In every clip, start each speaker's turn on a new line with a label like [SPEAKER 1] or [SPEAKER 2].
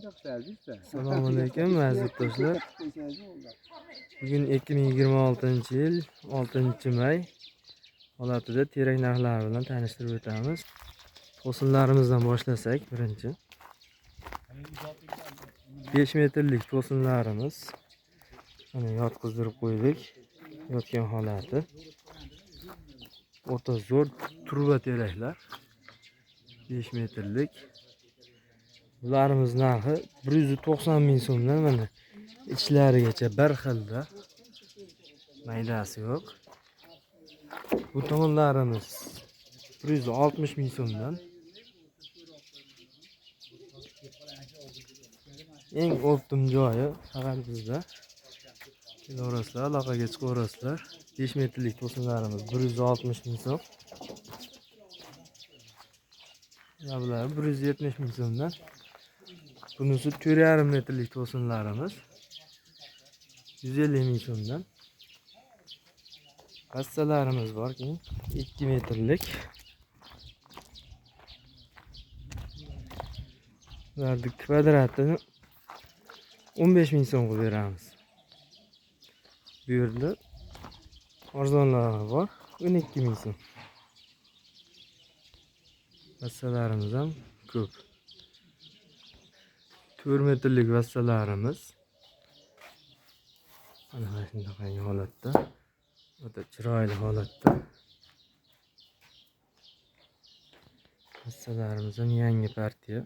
[SPEAKER 1] Assalomu alaykum aziz do'stlar. Bugun 2026-yil 6-may holatida terak narxlari bilan tanishtirib o'tamiz. To'sinlarimizdan boshlasak, birinchi 5 metrlik to'sinlarimiz mana yotqizdirib qo'ydik. Yotgan holati. O'ta zo'r turba teraklar. 5 metrlik. Bularimiz narxi 190 ming so'mdan mana ichlarigacha bir xilda. Maydasi yo'q. Bu tomonlarimiz 160 ming so'mdan. Eng optim joyi faqat bizda. Kelarasizlar, aloqaga chiqaverasizlar. 5 metrlik to'sinlarimiz 160 ming so'm. Bular 170 ming so'mdan. Bunisi 4,5 metrlik to'sinlarimiz 150 ming so'mdan. Vassalarimiz bor keyin 2 metrlik. Ularning kvadratini 15 ming so'mga beramiz. Bu yerda arzonlari bor 12 ming so'm. Vassalarimiz ham ko'p. 4 metrlik vassalarimiz mana shunday holatda, o'ta chiroyli holatda. Vassalarimiz ham yangi partiya.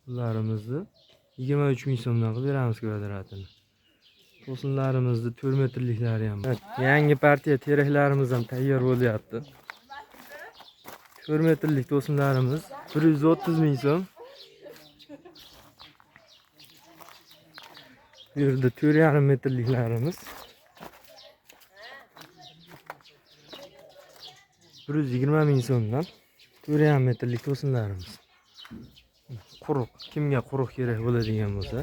[SPEAKER 1] Bularimizni 23 ming so'mdan qilib beramiz kvadratini. To'sinlarimizni 4 metrliklari ham. Yangi partiya teraklarimiz ham tayyor bo'lyapti. 4 metrlik to'sinlarimiz 130 ming so'm. Bu yerda 4,5 metrliklarimiz 120 ming so'mdan. 4,5 metrlik to'sinlarimiz. Quruq, kimga quruq kerak bo'ladigan bo'lsa,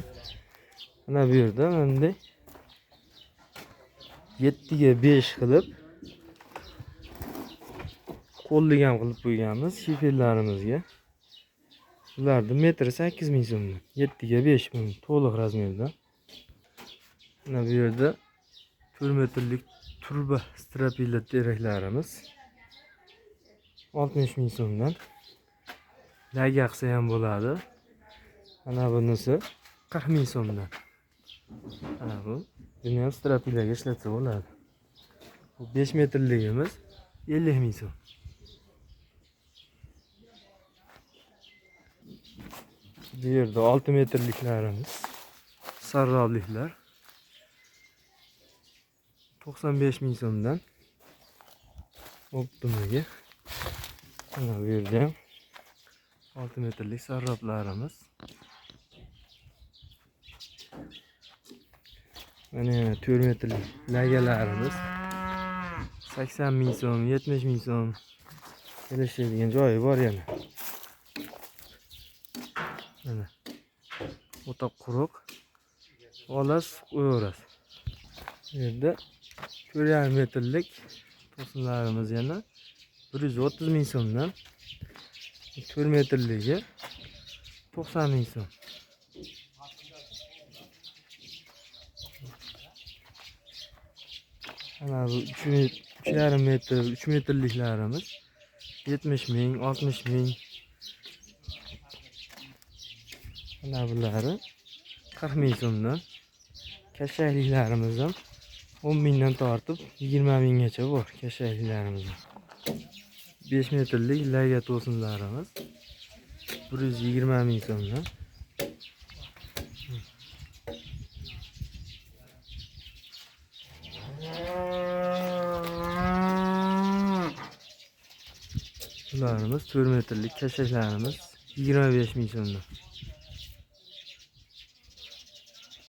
[SPEAKER 1] mana bu yerda bunday 7 ga 5 qilib qo'llik ham qilib qo'yganmiz shifellarimizga. Ularni metri 8 ming so'mdan. 7 ga 5 ming to'liq razmerda. Mana bu yerda 4 metrlik turba strapilla teraklarimiz 60 ming so'mdan. Laga qilsa ham bo'ladi. Mana bunisi 40 ming so'mdan. Mana bu buni ham strapillaga ishlatsa bo'ladi. Bu 5 metrligimiz 50 ming so'm. Bu yerda 6 metrliklarimiz sarrobliklar 95 ming so'mdan. Optimiga. Mana bu yerda 6 metrlik sarroblarimiz. Mana 4 metrlik lagalarimiz 80 ming so'm, 70 ming so'm kelishadigan joyi bor yana. Mana o'ta quruq. Olas qo'yaverasiz. Bu yerda 4,5 metrlik to'sinlarimiz yana 130 ming so'mdan. 4 metrligi 90 ming so'm. Mana bu 3,5 metr, 3 metrliklarimiz 70 ming, 60 ming. Mana bunlari 40 ming so'mdan. Kashayliklarimiz ham 10 mingdan tortib 20 minggacha bor kashayliklarimiz. 5 metrlik laga to'sinlarimiz 120 ming so'mdan. Bularimiz 4 metrlik kashaklarimiz 25 ming so'mdan.